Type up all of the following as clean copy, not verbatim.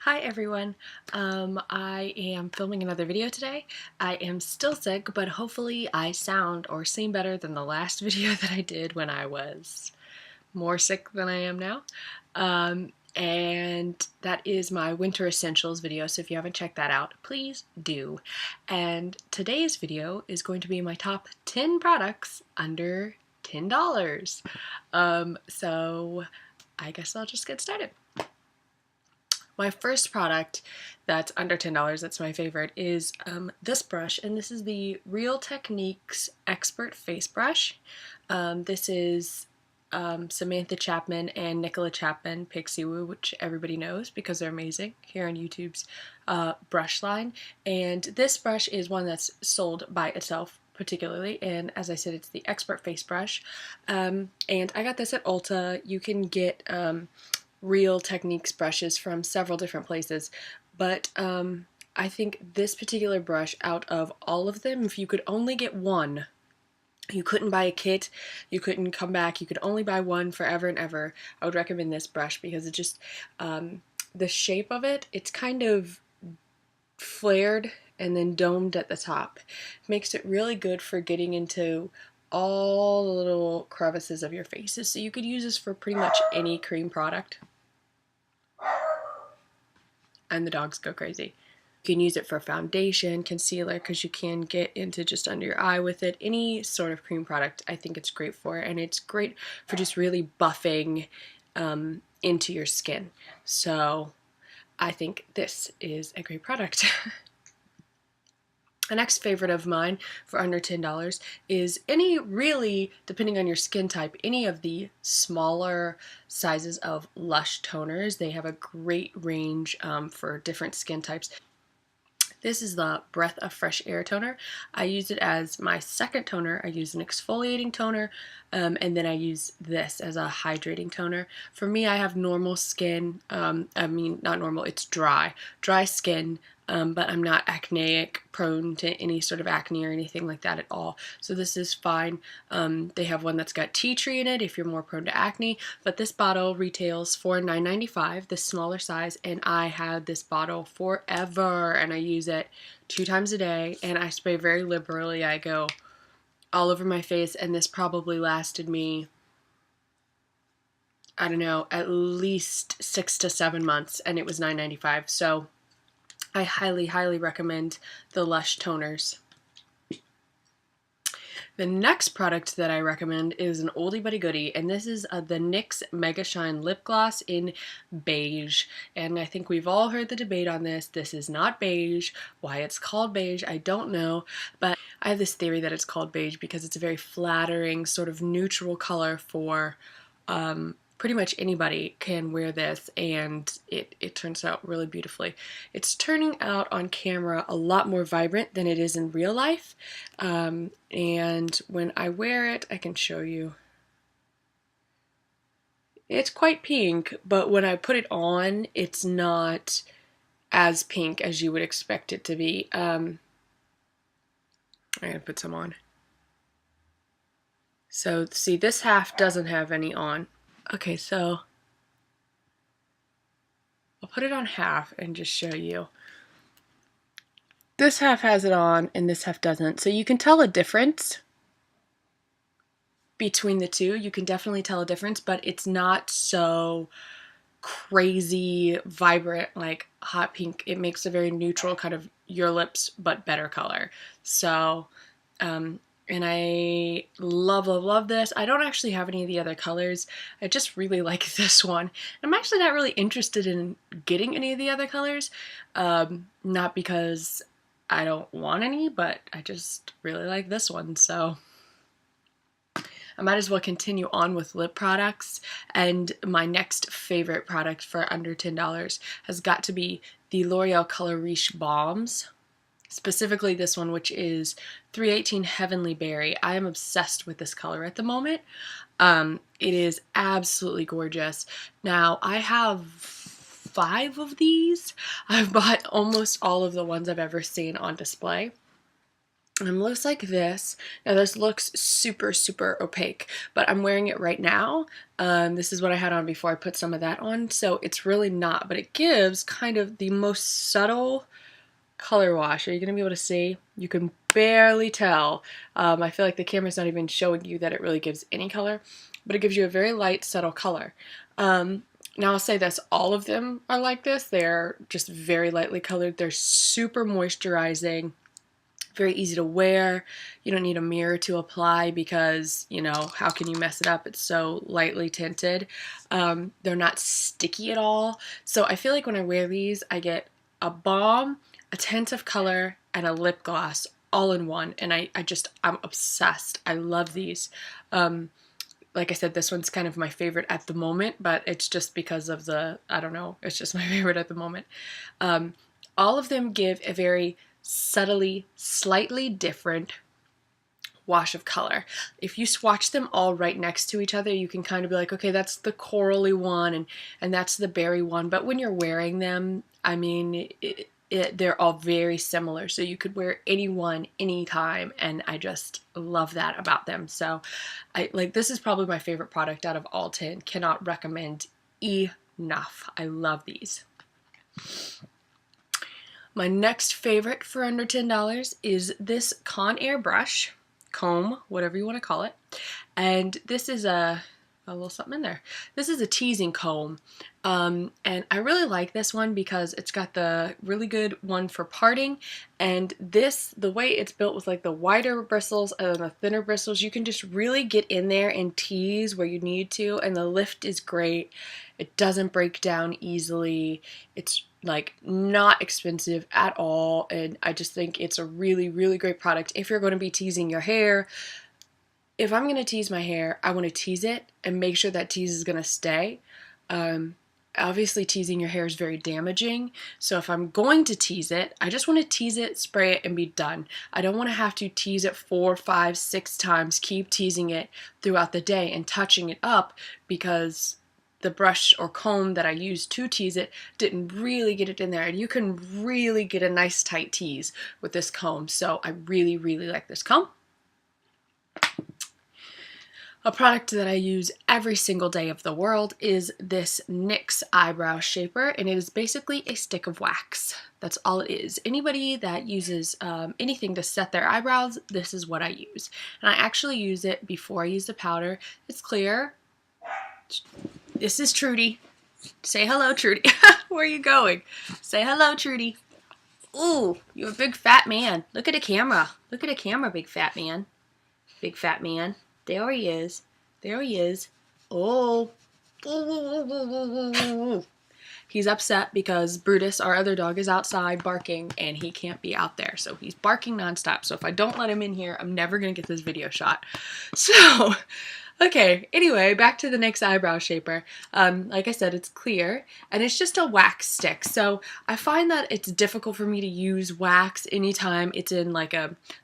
Hi everyone, I am filming another video today. I am still sick, but hopefully I sound or seem better than the last video that I did when I was more sick than I am now. And that is my winter essentials video, so if you haven't checked that out, please do. And today's video is going to be my top 10 products under $10. So I guess I'll just get started. My first product that's under $10, that's my favorite, is this brush, and this is the Real Techniques Expert Face Brush. This is Samantha Chapman and Nicola Chapman Pixie Woo, which everybody knows because they're amazing here on YouTube's brush line. And this brush is one that's sold by itself particularly, and as I said, it's the Expert Face Brush. And I got this at Ulta. You can get Real Techniques brushes from several different places, but I think this particular brush, out of all of them, if you could only get one, you couldn't buy a kit, you couldn't come back, you could only buy one forever and ever, I would recommend this brush because it just, the shape of it, it's kind of flared and then domed at the top. It makes it really good for getting into all the little crevices of your faces, so you could use this for pretty much any cream product. And the dogs go crazy. You can use it for foundation, concealer, because you can get into just under your eye with it. Any sort of cream product I think it's great for, and it's great for just really buffing into your skin. So I think this is a great product. The next favorite of mine for under $10 is really, depending on your skin type, any of the smaller sizes of LUSH toners. They have a great range for different skin types. This is the Breath of Fresh Air toner. I use it as my second toner. I use an exfoliating toner, and then I use this as a hydrating toner. For me, I have normal skin. I mean, not normal, it's dry skin. But I'm not acneic, prone to any sort of acne or anything like that at all. So this is fine. They have one that's got tea tree in it if you're more prone to acne, but this bottle retails for $9.95, the smaller size, and I had this bottle forever, and I use it 2 times a day, and I spray very liberally. I go all over my face, and this probably lasted me, I don't know, at least 6 to 7 months, and it was $9.95. So I highly, highly recommend the LUSH toners. The next product that I recommend is an oldie but a goodie, and this is the NYX Megashine Lip Gloss in Beige. And I think we've all heard the debate on this. This is not beige. Why it's called beige, I don't know, but I have this theory that it's called beige because it's a very flattering, sort of neutral color for pretty much anybody can wear this, and it turns out really beautifully. It's turning out on camera a lot more vibrant than it is in real life, and when I wear it, I can show you. It's quite pink, but when I put it on, it's not as pink as you would expect it to be. I'm gonna put some on. So see, this half doesn't have any on. Okay, so I'll put it on half and just show you. This half has it on and this half doesn't. So you can tell a difference between the two. You can definitely tell a difference, but it's not so crazy vibrant like hot pink. It makes a very neutral kind of your lips but better color. So and I love, love, love this. I don't actually have any of the other colors. I just really like this one. I'm actually not really interested in getting any of the other colors. Not because I don't want any, but I just really like this one. So I might as well continue on with lip products. And my next favorite product for under $10 has got to be the L'Oreal Color Riche Balms. Specifically this one, which is 318 Heavenly Berry. I am obsessed with this color at the moment. It is absolutely gorgeous. Now, I have 5 of these. I've bought almost all of the ones I've ever seen on display. and it looks like this. Now this looks super, super opaque, but I'm wearing it right now. This is what I had on before I put some of that on, so it's really not, but it gives kind of the most subtle color wash. Are you going to be able to see? You can barely tell. I feel like the camera's not even showing you that it really gives any color, but it gives you a very light, subtle color. Now I'll say this, all of them are like this. They're just very lightly colored. They're super moisturizing. Very easy to wear. You don't need a mirror to apply because, you know, how can you mess it up? It's so lightly tinted. They're not sticky at all. So I feel like when I wear these, I get a balm, a tint of color, and a lip gloss all in one. And I'm obsessed. I love these. Like I said, this one's kind of my favorite at the moment, but it's just because of I don't know, it's just my favorite at the moment. All of them give a very subtly, slightly different wash of color. If you swatch them all right next to each other, you can kind of be like, okay, that's the corally one and that's the berry one. But when you're wearing them, I mean, they're all very similar. So you could wear any one, anytime, and I just love that about them. So this is probably my favorite product out of all 10. Cannot recommend enough. I love these. My next favorite for under $10 is this Conair brush, comb, whatever you want to call it. And this is a little something in there. This is a teasing comb. And I really like this one because it's got the really good one for parting. And this, the way it's built with like the wider bristles and the thinner bristles, you can just really get in there and tease where you need to. And the lift is great. It doesn't break down easily. It's like not expensive at all. And I just think it's a really, really great product if you're going to be teasing your hair. If I'm going to tease my hair, I want to tease it and make sure that tease is going to stay. Obviously, teasing your hair is very damaging. So if I'm going to tease it, I just want to tease it, spray it, and be done. I don't want to have to tease it 4, 5, 6 times, keep teasing it throughout the day and touching it up because the brush or comb that I used to tease it didn't really get it in there. And you can really get a nice tight tease with this comb. So I really, really like this comb. A product that I use every single day of the world is this NYX eyebrow shaper, and it is basically a stick of wax. That's all it is. Anybody that uses anything to set their eyebrows, this is what I use. And I actually use it before I use the powder. It's clear. This is Trudy. Say hello, Trudy. Where are you going? Say hello, Trudy. Ooh, you're a big fat man. Look at the camera. Look at the camera, big fat man. Big fat man. There he is. There he is. Oh. He's upset because Brutus, our other dog, is outside barking and he can't be out there. So he's barking nonstop. So if I don't let him in here, I'm never going to get this video shot. So, okay, anyway, back to the NYX eyebrow shaper. Like I said, it's clear and it's just a wax stick. So I find that it's difficult for me to use wax anytime it's in like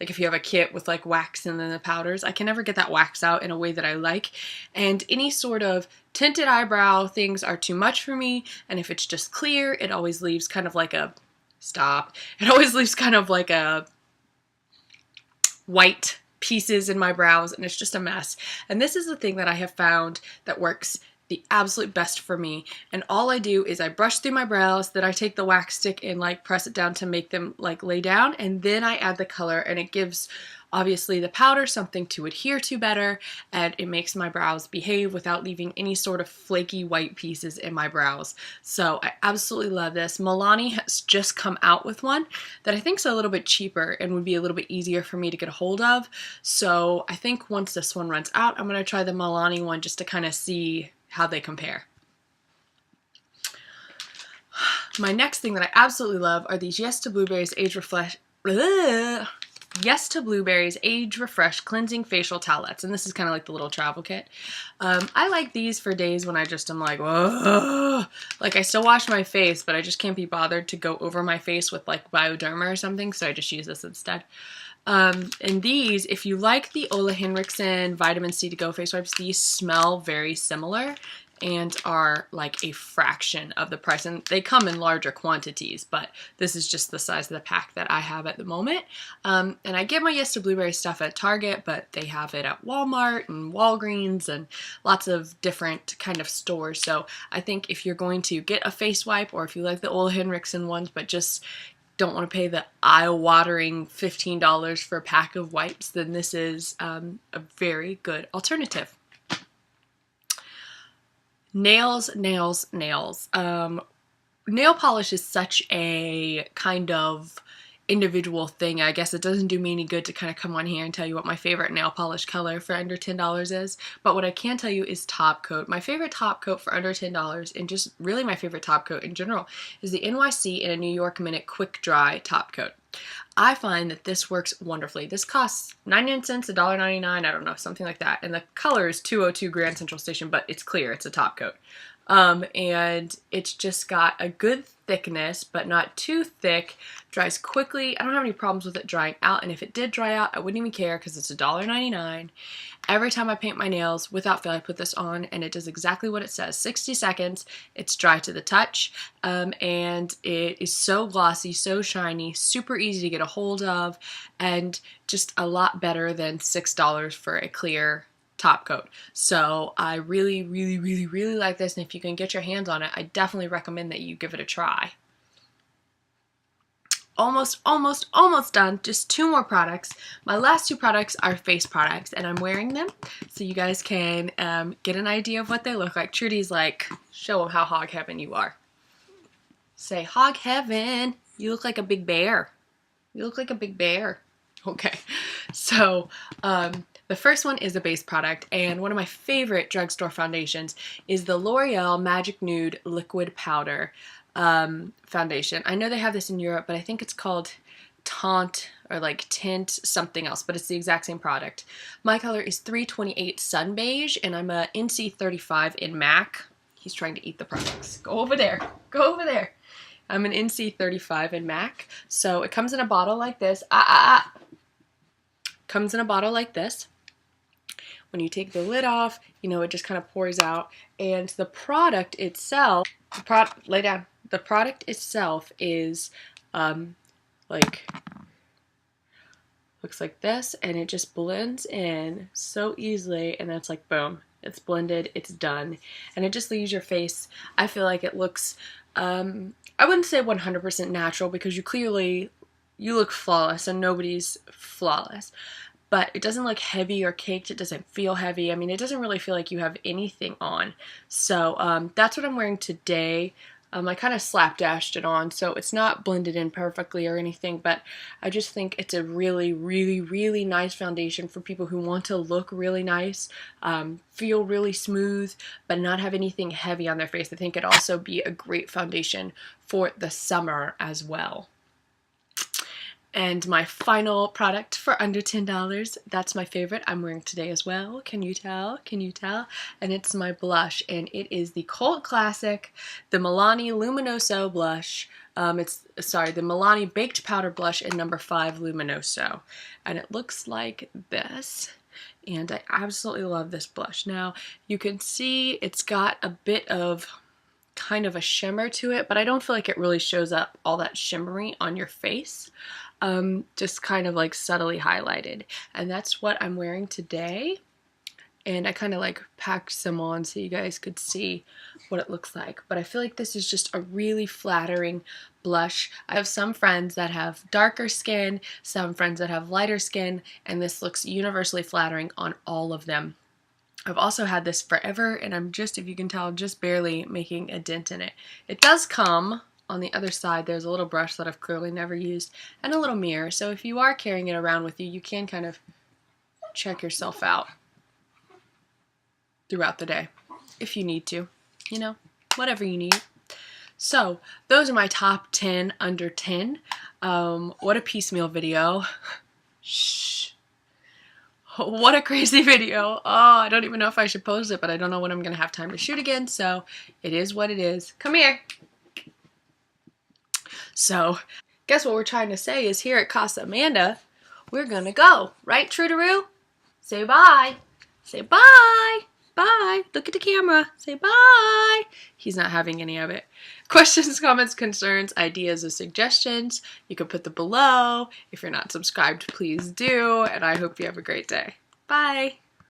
if you have a kit with like wax and then the powders, I can never get that wax out in a way that I like. And any sort of tinted eyebrow things are too much for me. And if it's just clear, it always leaves kind of like a, it always leaves kind of like a white pieces in my brows and it's just a mess. And this is the thing that I have found that works the absolute best for me. And all I do is I brush through my brows, then I take the wax stick and like press it down to make them like lay down, and then I add the color, and it gives obviously the powder something to adhere to better, and it makes my brows behave without leaving any sort of flaky white pieces in my brows. So I absolutely love this. Milani has just come out with one that I think is a little bit cheaper and would be a little bit easier for me to get a hold of. So I think once this one runs out, I'm going to try the Milani one just to kind of see how they compare. My next thing that I absolutely love are these Yes to Blueberries Age Refresh. Yes to Blueberries Age Refresh Cleansing Facial Towelettes, and this is kind of like the little travel kit. I like these for days when I just am like, whoa, like I still wash my face, but I just can't be bothered to go over my face with like Bioderma or something, so I just use this instead. And these, if you like the Ole Henriksen Vitamin C to Go face wipes, these smell very similar. and are like a fraction of the price. And they come in larger quantities, but this is just the size of the pack that I have at the moment. And I get my Yes to Blueberry stuff at Target, but they have it at Walmart and Walgreens and lots of different kind of stores. So I think if you're going to get a face wipe, or if you like the Ole Henriksen ones, but just don't want to pay the eye-watering $15 for a pack of wipes, then this is a very good alternative. Nails, nails, nails. Nail polish is such a kind of individual thing. I guess it doesn't do me any good to kind of come on here and tell you what my favorite nail polish color for under $10 is, but what I can tell you is top coat. My favorite top coat for under $10, and just really my favorite top coat in general, is the NYC in a New York Minute Quick Dry top coat. I find that this works wonderfully. This costs 99 cents, $1.99, I don't know, something like that, and the color is 202 Grand Central Station, but it's clear, it's a top coat. And it's just got a good thickness, but not too thick, dries quickly. I don't have any problems with it drying out, and if it did dry out, I wouldn't even care because it's $1.99. Every time I paint my nails, without fail, I put this on, and it does exactly what it says. 60 seconds, it's dry to the touch, and it is so glossy, so shiny, super easy to get a hold of, and just a lot better than $6 for a clear top coat. So I really, really, really, really like this, and if you can get your hands on it, I definitely recommend that you give it a try. Almost done. Just 2 more products. My last 2 products are face products, and I'm wearing them so you guys can get an idea of what they look like. Trudy's like, show them how hog heaven you are. Say, hog heaven. You look like a big bear. You look like a big bear. Okay, so the first one is a base product, and one of my favorite drugstore foundations is the L'Oreal Magic Nude Liquid Powder foundation. I know they have this in Europe, but I think it's called Taunt or like Tint something else, but it's the exact same product. My color is 328 Sun Beige, and I'm a NC35 in MAC. He's trying to eat the products. Go over there. Go over there. I'm an NC35 in MAC. So it comes in a bottle like this. Comes in a bottle like this. When you take the lid off, you know, it just kind of pours out. And the product itself, lay down. The product itself is like, looks like this, and it just blends in so easily, and that's like, boom, it's blended, it's done. And it just leaves your face, I feel like it looks, I wouldn't say 100% natural, because you look flawless, and nobody's flawless. But it doesn't look heavy or caked. It doesn't feel heavy. I mean, it doesn't really feel like you have anything on. So that's what I'm wearing today. I kind of slapdashed it on, so it's not blended in perfectly or anything, but I just think it's a really, really, really nice foundation for people who want to look really nice, feel really smooth, but not have anything heavy on their face. I think it'd also be a great foundation for the summer as well. And my final product for under $10, that's my favorite, I'm wearing today as well. Can you tell? Can you tell? And it's my blush, and it is the cult classic, the Milani Luminoso blush. The Milani Baked Powder Blush in number 5 Luminoso. And it looks like this. And I absolutely love this blush. Now, you can see it's got a bit of kind of a shimmer to it, but I don't feel like it really shows up all that shimmery on your face. Just kind of like subtly highlighted, and that's what I'm wearing today. And I kind of like packed some on so you guys could see what it looks like, but I feel like this is just a really flattering blush. I have some friends that have darker skin, some friends that have lighter skin, and this looks universally flattering on all of them. I've also had this forever, and I'm just, if you can tell, just barely making a dent in it. It does come on the other side. There's a little brush that I've clearly never used, and a little mirror, so if you are carrying it around with you, you can kind of check yourself out throughout the day if you need to, you know, whatever you need. So those are my top 10 under 10. What a piecemeal video. Shh. What a crazy video. Oh, I don't even know if I should post it, but I don't know when I'm gonna have time to shoot again, so it is what it is. Come here. So, guess what we're trying to say is here at Casa Amanda, we're gonna go. Right, Trudaroo? Say bye. Say bye. Bye. Look at the camera. Say bye. He's not having any of it. Questions, comments, concerns, ideas, or suggestions, you can put them below. If you're not subscribed, please do. And I hope you have a great day. Bye.